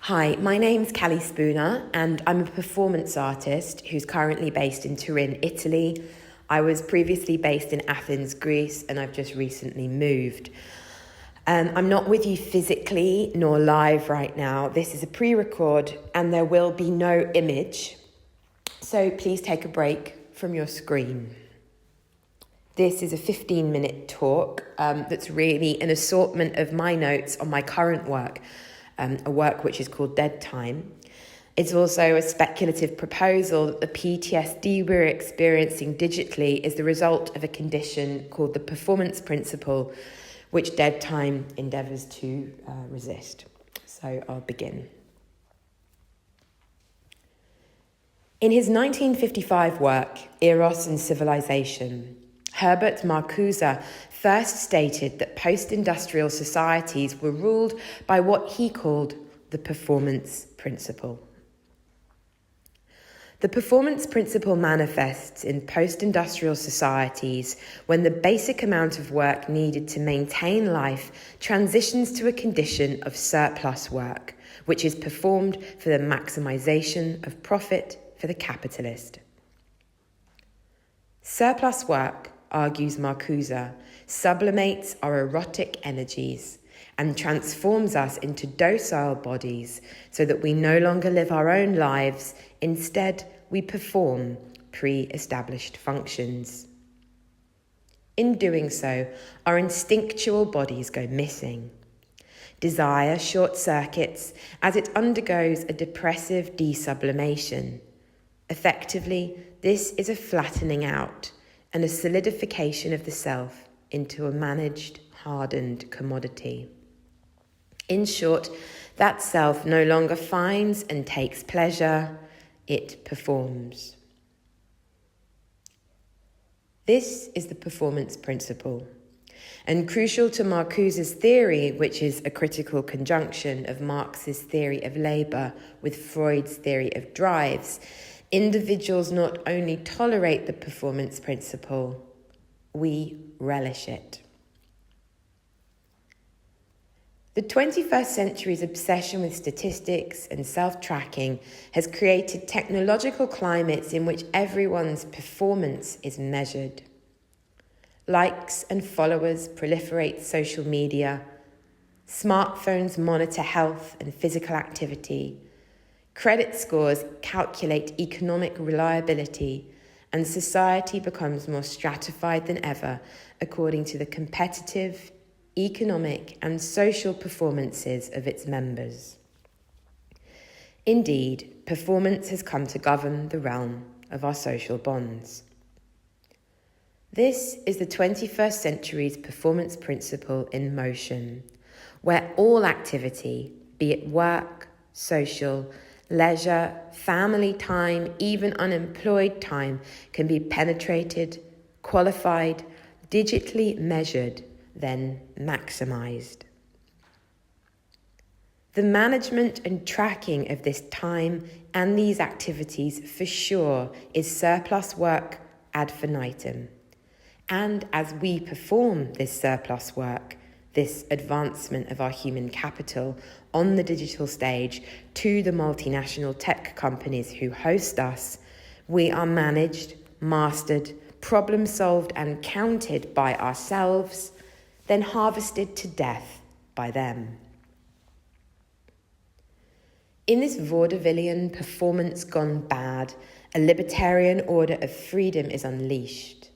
Hi, my name's Callie Spooner and I'm a performance artist who's currently based in Turin, Italy. I was previously based in Athens, Greece, and I've just recently moved. I'm not with you physically nor live right now. This is a pre-record and there will be no image. So please take a break from your screen. This is a 15-minute talk that's really an assortment of my notes on my current work, a work which is called Dead Time. It's also a speculative proposal that the PTSD we're experiencing digitally is the result of a condition called the performance principle, which Dead Time endeavours to resist. So I'll begin. In his 1955 work, Eros and Civilization, Herbert Marcuse first stated that post-industrial societies were ruled by what he called the performance principle. The performance principle manifests in post-industrial societies when the basic amount of work needed to maintain life transitions to a condition of surplus work, which is performed for the maximization of profit for the capitalist. Surplus work, argues Marcuse, sublimates our erotic energies and transforms us into docile bodies so that we no longer live our own lives. Instead, we perform pre-established functions. In doing so, our instinctual bodies go missing. Desire short-circuits as it undergoes a depressive desublimation. Effectively, this is a flattening out and a solidification of the self into a managed, hardened commodity. In short, that self no longer finds and takes pleasure, it performs. This is the performance principle, and crucial to Marcuse's theory, which is a critical conjunction of Marx's theory of labour with Freud's theory of drives, individuals not only tolerate the performance principle, we relish it. The 21st century's obsession with statistics and self-tracking has created technological climates in which everyone's performance is measured. Likes and followers proliferate social media. Smartphones monitor health and physical activity. Credit scores calculate economic reliability, and society becomes more stratified than ever according to the competitive, economic and social performances of its members. Indeed, performance has come to govern the realm of our social bonds. This is the 21st century's performance principle in motion, where all activity, be it work, social, leisure, family time, even unemployed time, can be penetrated, qualified, digitally measured, then maximized. The management and tracking of this time and these activities for sure is surplus work ad infinitum. And as we perform this surplus work, this advancement of our human capital on the digital stage to the multinational tech companies who host us, we are managed, mastered, problem-solved and counted by ourselves, then harvested to death by them. In this vaudevillian performance gone bad, a libertarian order of freedom is unleashed.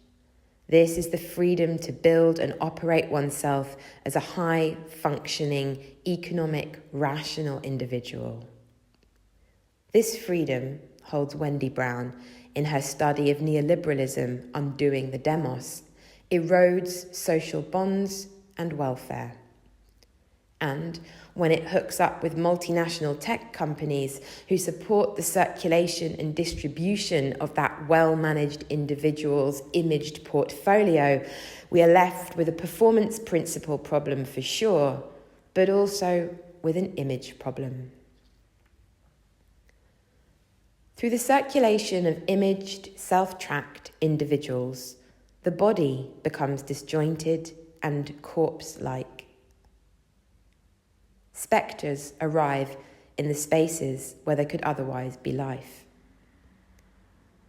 This is the freedom to build and operate oneself as a high-functioning, economic, rational individual. This freedom, holds Wendy Brown in her study of neoliberalism, Undoing the Demos, erodes social bonds and welfare. And when it hooks up with multinational tech companies who support the circulation and distribution of that well-managed individual's imaged portfolio, we are left with a performance principle problem for sure, but also with an image problem. Through the circulation of imaged, self-tracked individuals, the body becomes disjointed and corpse-like. Spectres arrive in the spaces where there could otherwise be life.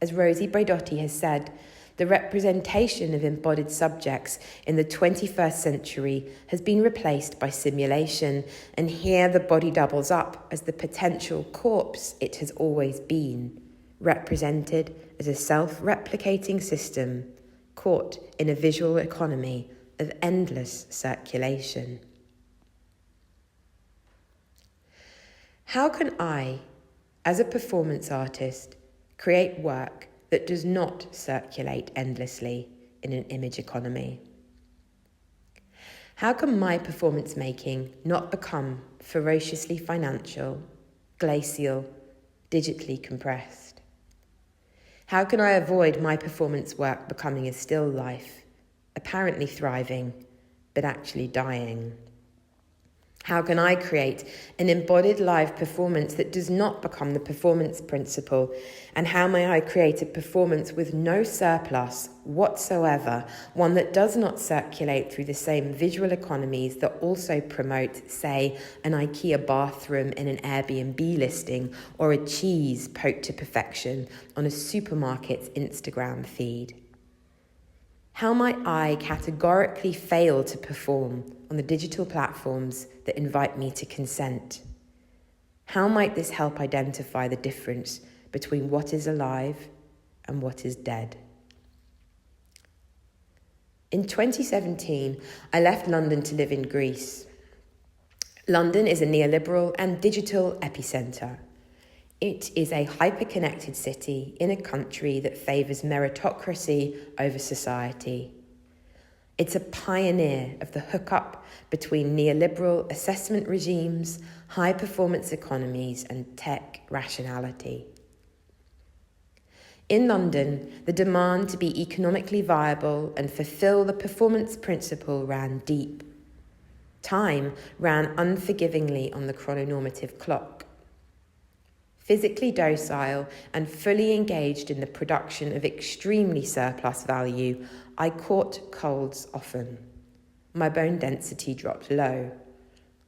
As Rosie Braidotti has said, the representation of embodied subjects in the 21st century has been replaced by simulation, and here the body doubles up as the potential corpse it has always been, represented as a self-replicating system caught in a visual economy of endless circulation. How can I, as a performance artist, create work that does not circulate endlessly in an image economy? How can my performance making not become ferociously financial, glacial, digitally compressed? How can I avoid my performance work becoming a still life, apparently thriving, but actually dying? How can I create an embodied live performance that does not become the performance principle? And how may I create a performance with no surplus whatsoever, one that does not circulate through the same visual economies that also promote, say, an IKEA bathroom in an Airbnb listing or a cheese poked to perfection on a supermarket's Instagram feed? How might I categorically fail to perform on the digital platforms that invite me to consent? How might this help identify the difference between what is alive and what is dead? In 2017, I left London to live in Greece. London is a neoliberal and digital epicentre. It is a hyper-connected city in a country that favours meritocracy over society. It's a pioneer of the hookup between neoliberal assessment regimes, high-performance economies, and tech rationality. In London, the demand to be economically viable and fulfil the performance principle ran deep. Time ran unforgivingly on the chrono-normative clock. Physically docile and fully engaged in the production of extremely surplus value, I caught colds often. My bone density dropped low.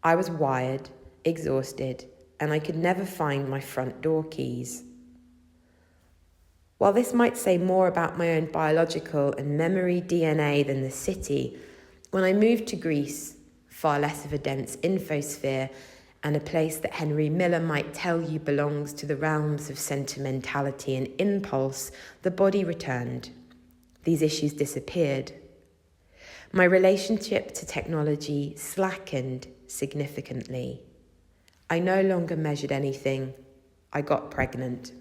I was wired, exhausted, and I could never find my front door keys. While this might say more about my own biological and memory DNA than the city, when I moved to Greece, far less of a dense infosphere, and a place that Henry Miller might tell you belongs to the realms of sentimentality and impulse, the body returned. These issues disappeared. My relationship to technology slackened significantly. I no longer measured anything. I got pregnant.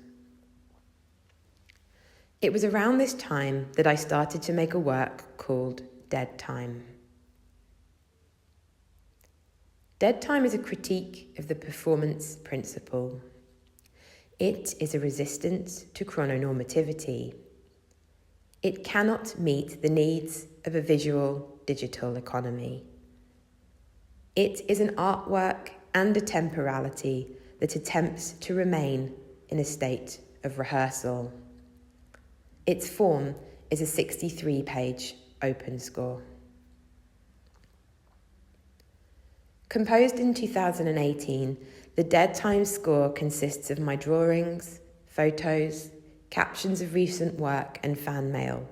It was around this time that I started to make a work called Dead Time. Dead Time is a critique of the performance principle. It is a resistance to chrononormativity. It cannot meet the needs of a visual digital economy. It is an artwork and a temporality that attempts to remain in a state of rehearsal. Its form is a 63-page open score. Composed in 2018, the Dead Time score consists of my drawings, photos, captions of recent work, and fan mail.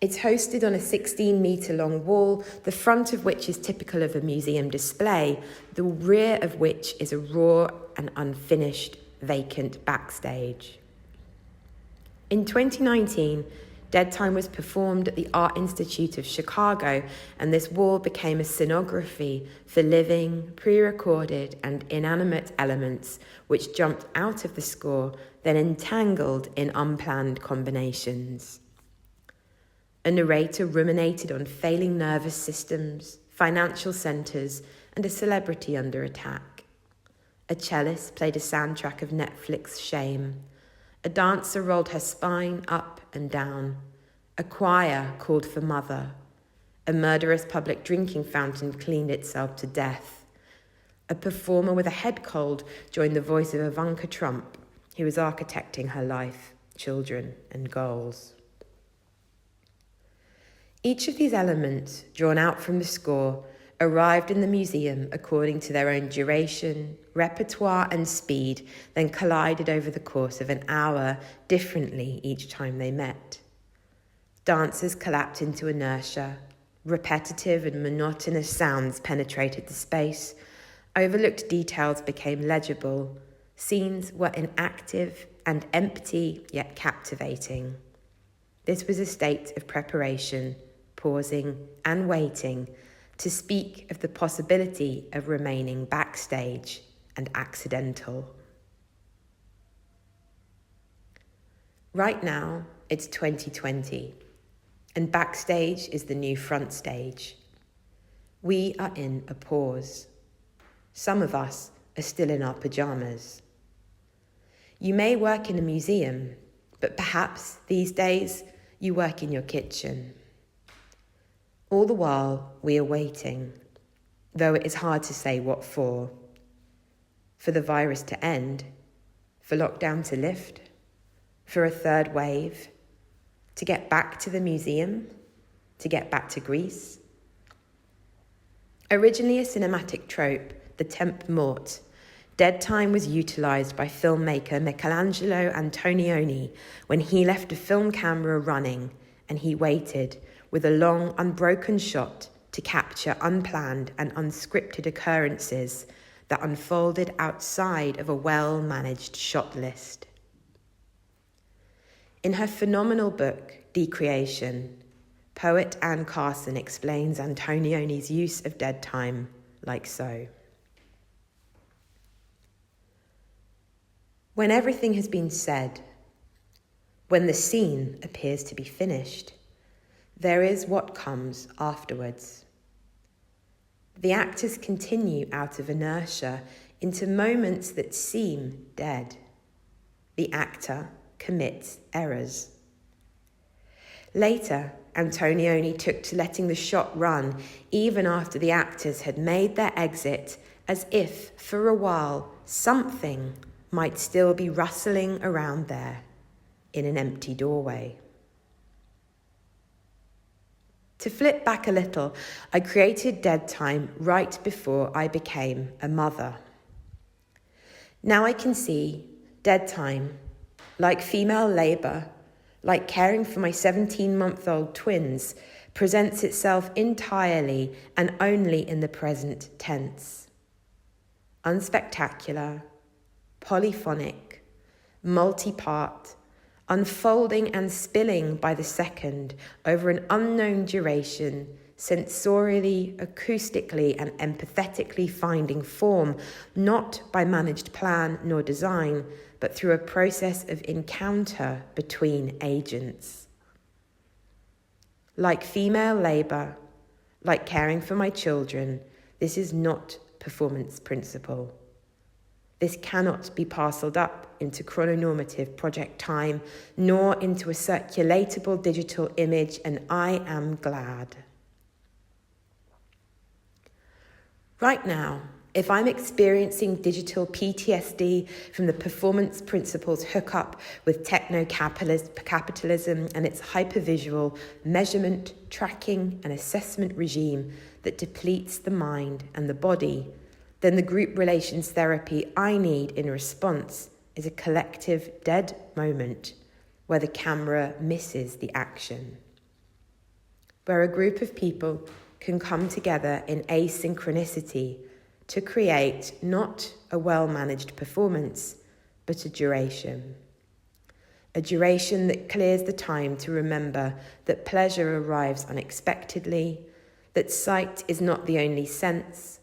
It's hosted on a 16-metre-long wall, the front of which is typical of a museum display, the rear of which is a raw and unfinished, vacant backstage. In 2019, Dead Time was performed at the Art Institute of Chicago, and this wall became a scenography for living, pre-recorded and inanimate elements which jumped out of the score, then entangled in unplanned combinations. A narrator ruminated on failing nervous systems, financial centres, and a celebrity under attack. A cellist played a soundtrack of Netflix shame. A dancer rolled her spine up and down. A choir called for mother. A murderous public drinking fountain cleaned itself to death. A performer with a head cold joined the voice of Ivanka Trump, who was architecting her life, children, and goals. Each of these elements, drawn out from the score, arrived in the museum according to their own duration, repertoire and speed, then collided over the course of an hour differently each time they met. Dancers collapsed into inertia. Repetitive and monotonous sounds penetrated the space. Overlooked details became legible. Scenes were inactive and empty, yet captivating. This was a state of preparation, pausing and waiting to speak of the possibility of remaining backstage and accidental. Right now, it's 2020, and backstage is the new front stage. We are in a pause. Some of us are still in our pajamas. You may work in a museum, but perhaps these days you work in your kitchen. All the while, we are waiting, though it is hard to say what for. For the virus to end, for lockdown to lift, for a third wave, to get back to the museum, to get back to Greece. Originally a cinematic trope, the temps mort, dead time was utilised by filmmaker Michelangelo Antonioni when he left a film camera running and he waited with a long, unbroken shot to capture unplanned and unscripted occurrences that unfolded outside of a well-managed shot list. In her phenomenal book, Decreation, poet Anne Carson explains Antonioni's use of dead time like so. When everything has been said, when the scene appears to be finished, there is what comes afterwards. The actors continue out of inertia into moments that seem dead. The actor commits errors. Later, Antonioni took to letting the shot run even after the actors had made their exit, as if, for a while, something might still be rustling around there in an empty doorway. To flip back a little, I created dead time right before I became a mother. Now I can see dead time, like female labour, like caring for my 17-month-old twins, presents itself entirely and only in the present tense. Unspectacular, polyphonic, multi-part, unfolding and spilling by the second over an unknown duration, sensorially, acoustically and empathetically finding form, not by managed plan nor design, but through a process of encounter between agents. Like female labour, like caring for my children, this is not performance principle. This cannot be parcelled up into chrono-normative project time, nor into a circulatable digital image, and I am glad. Right now, if I'm experiencing digital PTSD from the performance principles hookup with techno-capitalism and its hypervisual measurement, tracking and assessment regime that depletes the mind and the body, then the group relations therapy I need in response is a collective dead moment where the camera misses the action, where a group of people can come together in asynchronicity to create not a well-managed performance, but a duration that clears the time to remember that pleasure arrives unexpectedly, that sight is not the only sense,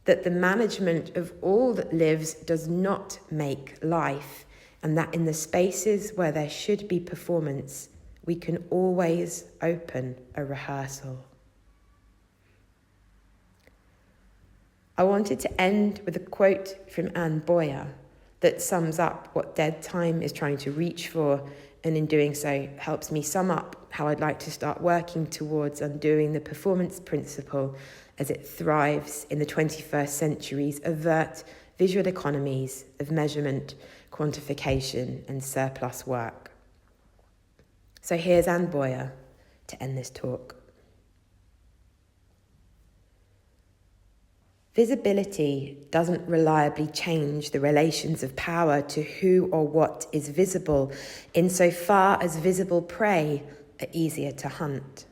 that the management of all that lives does not make life, and that in the spaces where there should be performance, we can always open a rehearsal. I wanted to end with a quote from Anne Boyer that sums up what dead time is trying to reach for, and in doing so helps me sum up how I'd like to start working towards undoing the performance principle as it thrives in the 21st century's overt visual economies of measurement, quantification and surplus work. So here's Anne Boyer to end this talk. Visibility doesn't reliably change the relations of power to who or what is visible, insofar as visible prey are easier to hunt.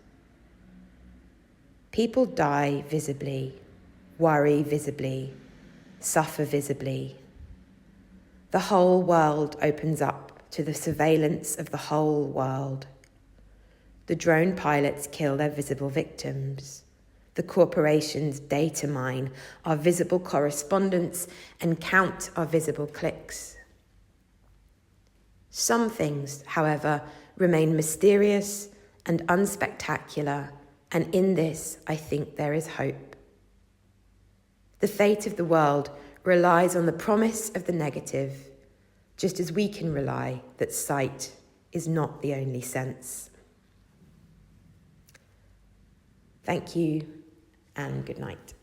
People die visibly, worry visibly, suffer visibly. The whole world opens up to the surveillance of the whole world. The drone pilots kill their visible victims. The corporations data mine our visible correspondence and count our visible clicks. Some things, however, remain mysterious and unspectacular, and in this, I think there is hope. The fate of the world relies on the promise of the negative, just as we can rely that sight is not the only sense. Thank you, and good night.